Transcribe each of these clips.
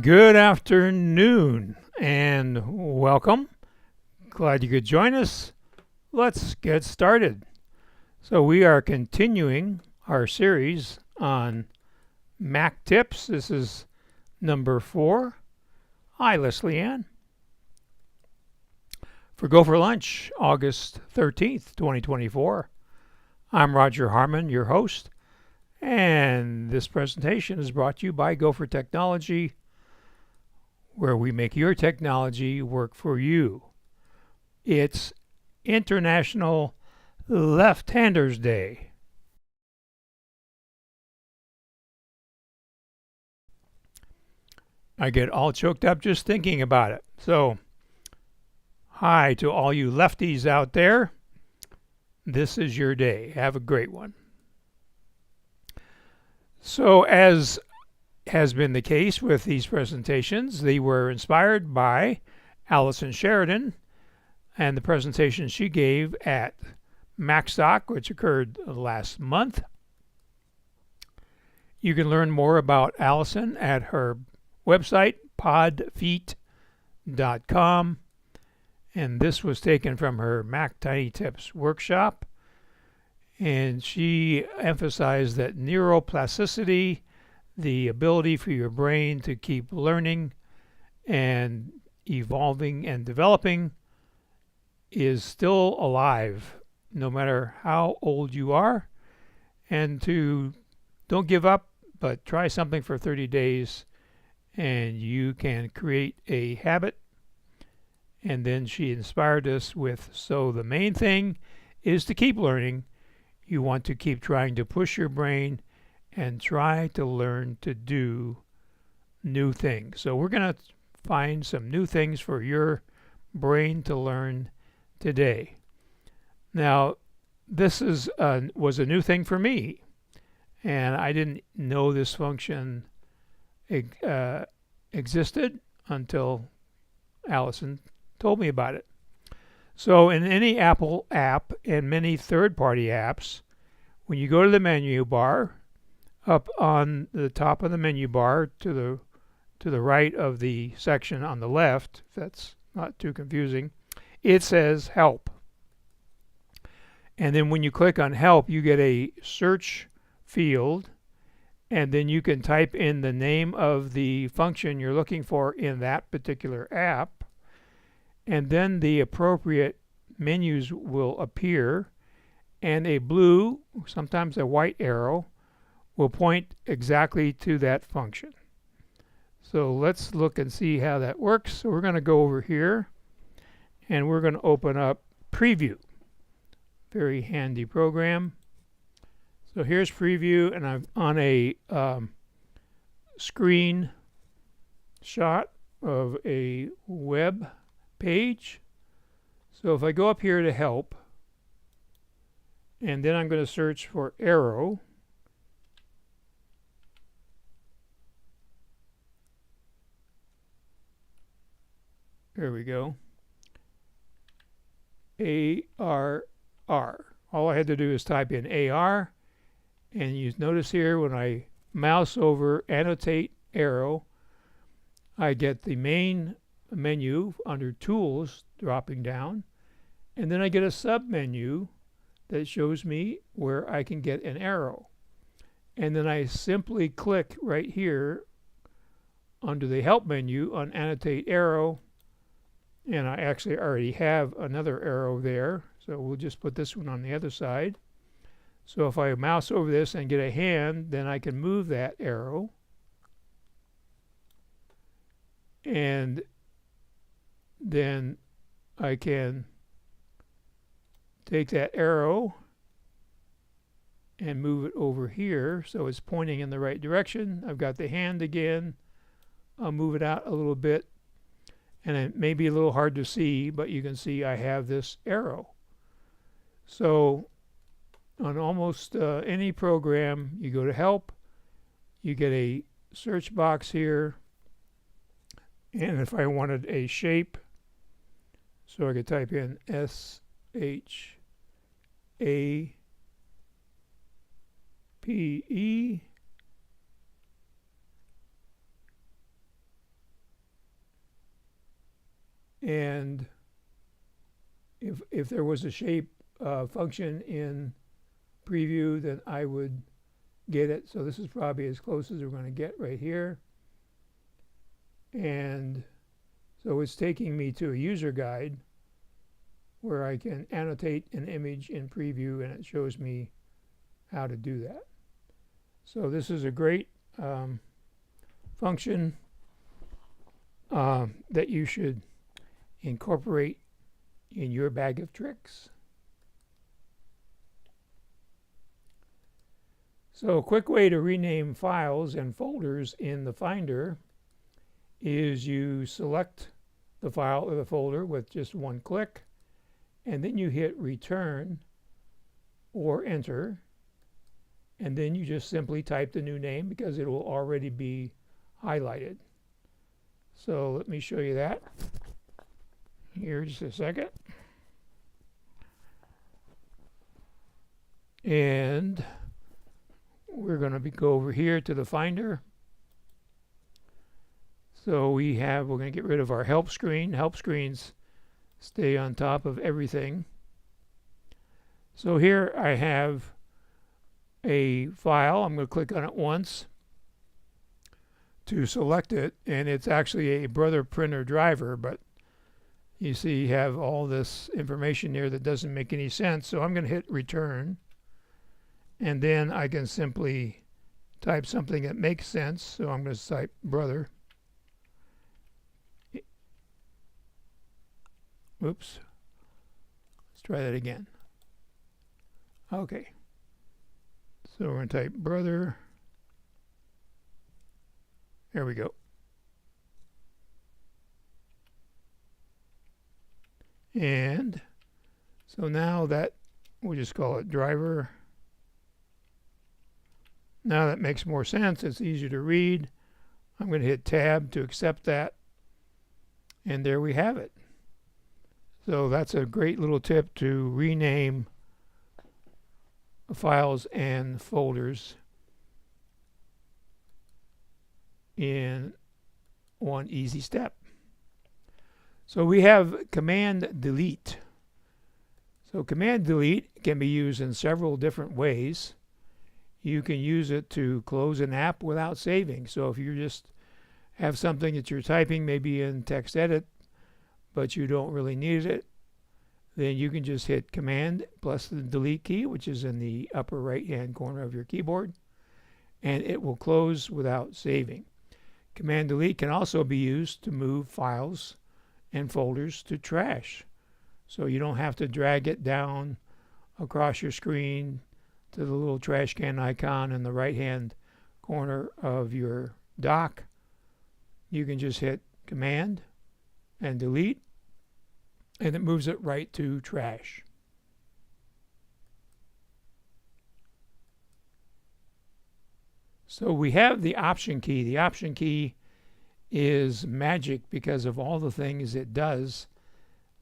Good afternoon and welcome. Glad you could join us. Let's get started. So we are continuing our series on Mac tips. This is number 4. Hi, Leslie Ann. For Go for Lunch, August 13th, 2024. I'm Roger Harmon, your host, and this presentation is brought to you by GoFor Technology, where we make your technology work for you. It's International Left-Handers Day. I get all choked up just thinking about it. So, hi to all you lefties out there. This is your day. Have a great one. So, as has been the case with these presentations, they were inspired by Allison Sheridan and the presentation she gave at MacStock, which occurred last month. You can learn more about Allison at her website, podfeet.com, and this was taken from her Mac Tiny Tips workshop, and she emphasized that neuroplasticity, the ability for your brain to keep learning and evolving and developing, is still alive no matter how old you are, and to don't give up, but try something for 30 days and you can create a habit. And then she inspired us with, so the main thing is to keep learning. You want to keep trying to push your brain and try to learn to do new things. So we're going to find some new things for your brain to learn today. Now, this was a new thing for me, and I didn't know this function existed until Allison told me about it. So in any Apple app and many third-party apps, when you go to the menu bar, up on the top of the menu bar to the right of the section on the left, if that's not too confusing, it says Help. And then when you click on Help, you get a search field, and then you can type in the name of the function you're looking for in that particular app, and then the appropriate menus will appear, and a blue, sometimes a white arrow, will point exactly to that function. So let's look and see how that works. So we're going to go over here, and we're going to open up Preview. Very handy program. So here's Preview, and I'm on a screen shot of a web page. So if I go up here to Help, and then I'm going to search for arrow, there we go, ARR. All I had to do is type in AR, and you notice here when I mouse over Annotate Arrow, I get the main menu under Tools dropping down, and then I get a sub-menu that shows me where I can get an arrow. And then I simply click right here under the Help menu on Annotate Arrow, and I actually already have another arrow there, so we'll just put this one on the other side. So if I mouse over this and get a hand, then I can move that arrow, and then I can take that arrow and move it over here so it's pointing in the right direction. I've got the hand again. I'll move it out a little bit, and it may be a little hard to see, but you can see I have this arrow. So on almost any program, you go to Help, you get a search box here, and if I wanted a shape, so I could type in SHAPE, and if there was a shape function in Preview, then I would get it. So this is probably as close as we're going to get right here. And so it's taking me to a user guide where I can annotate an image in Preview, and it shows me how to do that. So this is a great function that you should incorporate in your bag of tricks. So a quick way to rename files and folders in the Finder is you select the file or the folder with just one click, and then you hit Return or Enter, and then you just simply type the new name because it will already be highlighted. So let me show you that here just a second. And we're going to go over here to the Finder. So we're going to get rid of our help screen. Help screens stay on top of everything. So here I have a file. I'm going to click on it once to select it, and it's actually a Brother printer driver, but you see you have all this information there that doesn't make any sense. So I'm going to hit Return, and then I can simply type something that makes sense. So I'm going to type Brother. Oops. Let's try that again. Okay. So we're going to type brother. There we go. And so now that we'll just call it driver. Now that makes more sense. It's easier to read. I'm going to hit tab to accept that. And there we have it. So that's a great little tip to rename files and folders in one easy step. So we have command delete. So command delete can be used in several different ways. You can use it to close an app without saving. So if you just have something that you're typing maybe in text edit, but you don't really need it, then you can just hit command plus the delete key, which is in the upper right hand corner of your keyboard, and it will close without saving. Command delete can also be used to move files and folders to trash. So you don't have to drag it down across your screen to the little trash can icon in the right hand corner of your dock. You can just hit command and delete, and it moves it right to trash. So we have the option key. The option key is magic because of all the things it does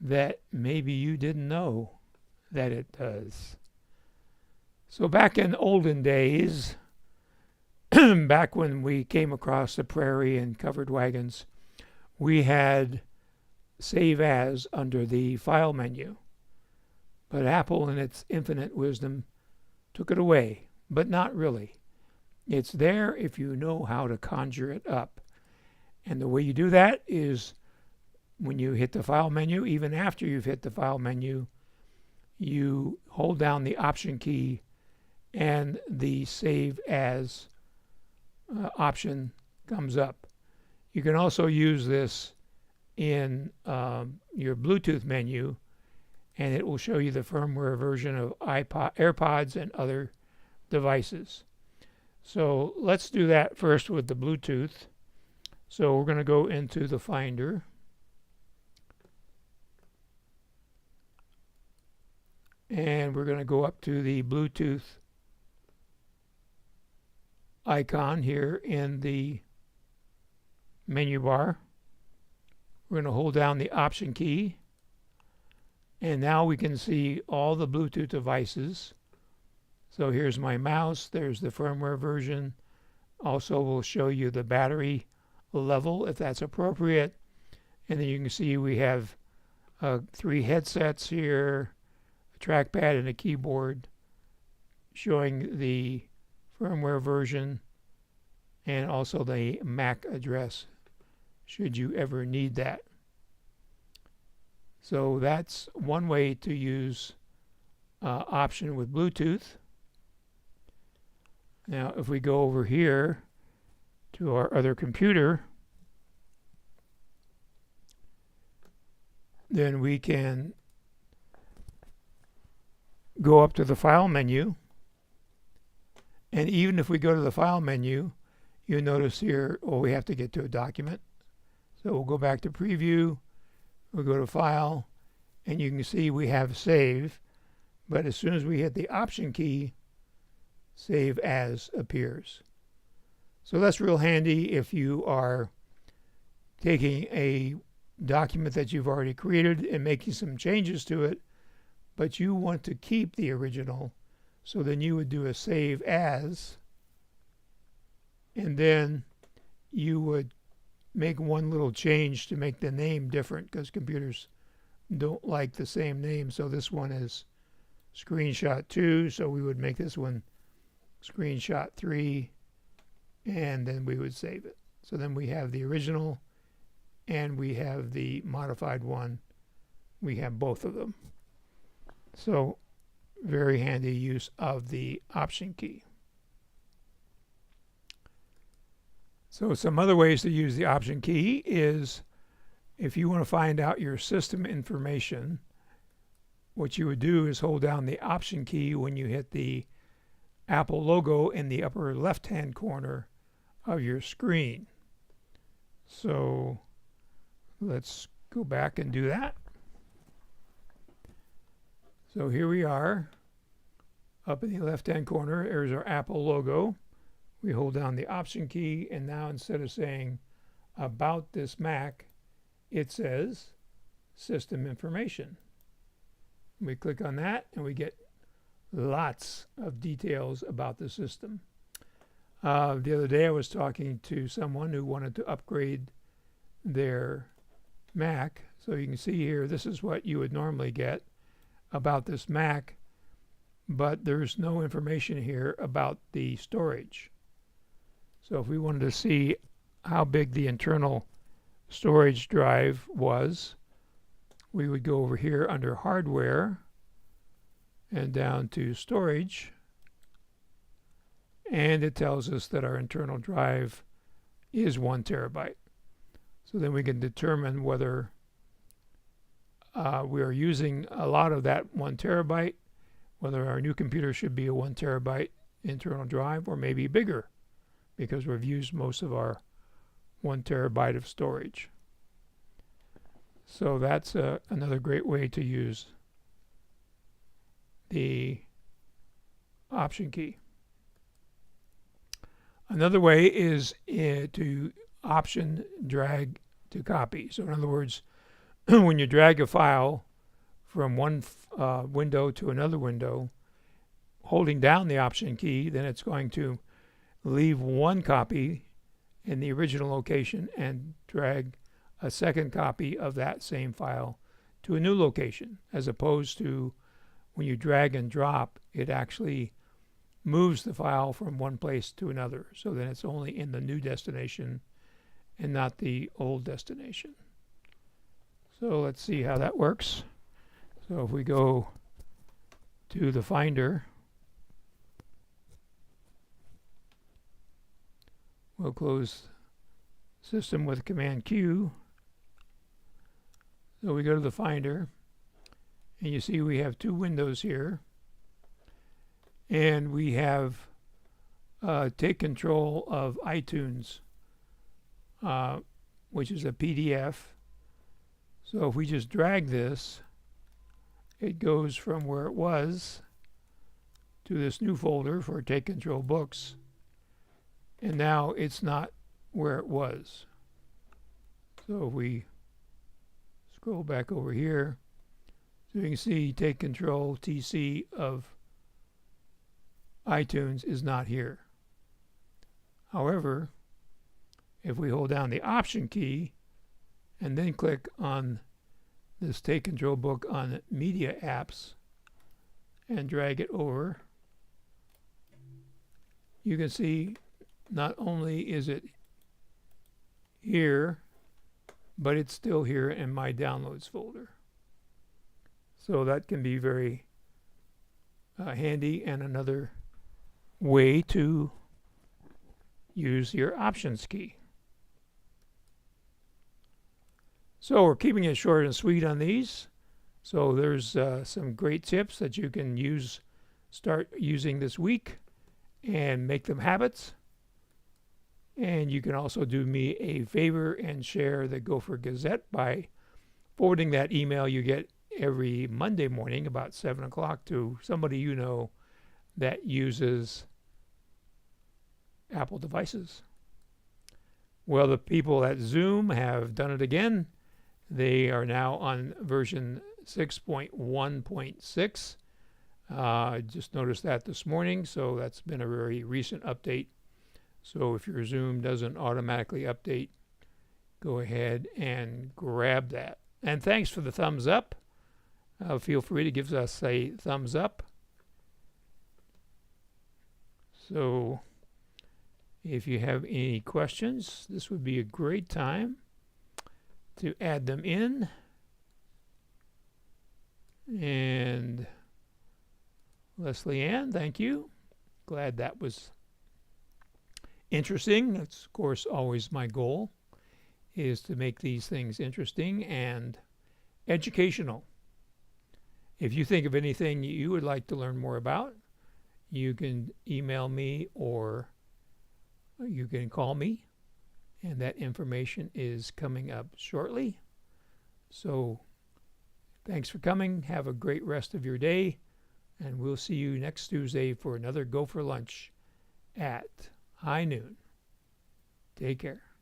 that maybe you didn't know that it does. So back in olden days, back when we came across the prairie and covered wagons, we had save as under the file menu. But Apple, in its infinite wisdom, took it away, but not really. It's there if you know how to conjure it up. And the way you do that is when you hit the file menu, even after you've hit the file menu, you hold down the option key and the save as option comes up. You can also use this in your Bluetooth menu, and it will show you the firmware version of AirPods and other devices. So let's do that first with the Bluetooth. So we're going to go into the Finder. And we're going to go up to the Bluetooth icon here in the menu bar. We're going to hold down the option key, and now we can see all the Bluetooth devices. So here's my mouse, there's the firmware version. Also we'll show you the battery level if that's appropriate, and then you can see we have 3 headsets here, a trackpad and a keyboard showing the firmware version and also the MAC address should you ever need that. So that's one way to use option with Bluetooth. Now if we go over here to our other computer, then we can go up to the file menu, and even if we go to the file menu, you notice here, we have to get to a document. So we'll go back to preview, we'll go to file, and you can see we have save, but as soon as we hit the option key, save as appears. So that's real handy if you are taking a document that you've already created and making some changes to it, but you want to keep the original. So then you would do a save as, and then you would make one little change to make the name different because computers don't like the same name. So this one is screenshot 2, so we would make this one screenshot 3, and then we would save it. So then we have the original and we have the modified one. We have both of them. So very handy use of the option key. So some other ways to use the option key is if you want to find out your system information, what you would do is hold down the Option key when you hit the Apple logo in the upper left-hand corner of your screen. So let's go back and do that. So here we are. Up in the left-hand corner, there's our Apple logo. We hold down the Option key, and now instead of saying About this Mac, it says System Information. We click on that, and we get lots of details about the system. The other day I was talking to someone who wanted to upgrade their Mac. So you can see here, this is what you would normally get about this Mac, but there's no information here about the storage. So if we wanted to see how big the internal storage drive was, we would go over here under Hardware and down to Storage, and it tells us that our internal drive is 1 terabyte. So then we can determine whether we are using a lot of that 1 terabyte, whether our new computer should be a 1 terabyte internal drive or maybe bigger, because we've used most of our 1 terabyte of storage. So that's another great way to use the Option key. Another way is to Option drag to copy. So in other words, when you drag a file from one window to another window, holding down the Option key, then it's going to leave one copy in the original location and drag a second copy of that same file to a new location, as opposed to when you drag and drop, it actually moves the file from one place to another. So then it's only in the new destination and not the old destination. So let's see how that works. So if we go to the Finder, we'll close System with Command Q. So we go to the Finder, and you see we have 2 windows here, and we have take control of iTunes, which is a PDF. So if we just drag this, it goes from where it was to this new folder for Take Control Books, and now it's not where it was. So if we scroll back over here, so you can see Take Control TC of iTunes is not here. However, if we hold down the Option key and then click on this Take Control book on Media Apps and drag it over, you can see not only is it here, but it's still here in my Downloads folder. So that can be very handy, and another way to use your Options key. So we're keeping it short and sweet on these. So there's some great tips that you can start using this week and make them habits. And you can also do me a favor and share the GoFor Gazette by forwarding that email you get every Monday morning about 7 o'clock to somebody you know that uses Apple devices. Well, the people at Zoom have done it again. They are now on version 6.1.6. I just noticed that this morning, so that's been a very recent update. So if your Zoom doesn't automatically update, go ahead and grab that. And thanks for the thumbs up. Feel free to give us a thumbs up. So if you have any questions, this would be a great time to add them in. And Leslie Ann, thank you. Glad that was interesting. That's, of course, always my goal, is to make these things interesting and educational. If you think of anything you would like to learn more about, you can email me or you can call me, and that information is coming up shortly. So thanks for coming. Have a great rest of your day, and we'll see you next Tuesday for another Go for Lunch at high noon. Take care.